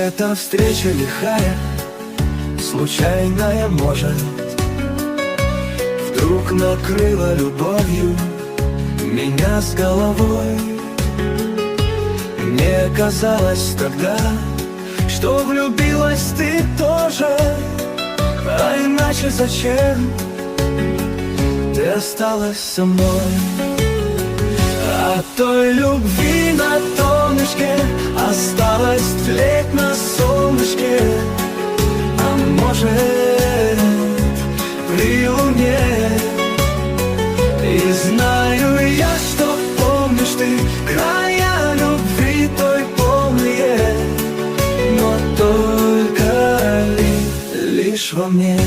эта встреча лихая, случайная, может, вдруг накрыла любовью меня с головой. Мне казалось тогда, что влюбилась ты тоже, а иначе зачем ты осталась со мной? От той любви на донышке осталось тлеть на солнышке, а может, при луне. И знаю я, что помнишь ты края любви той полные, но только лишь во мне.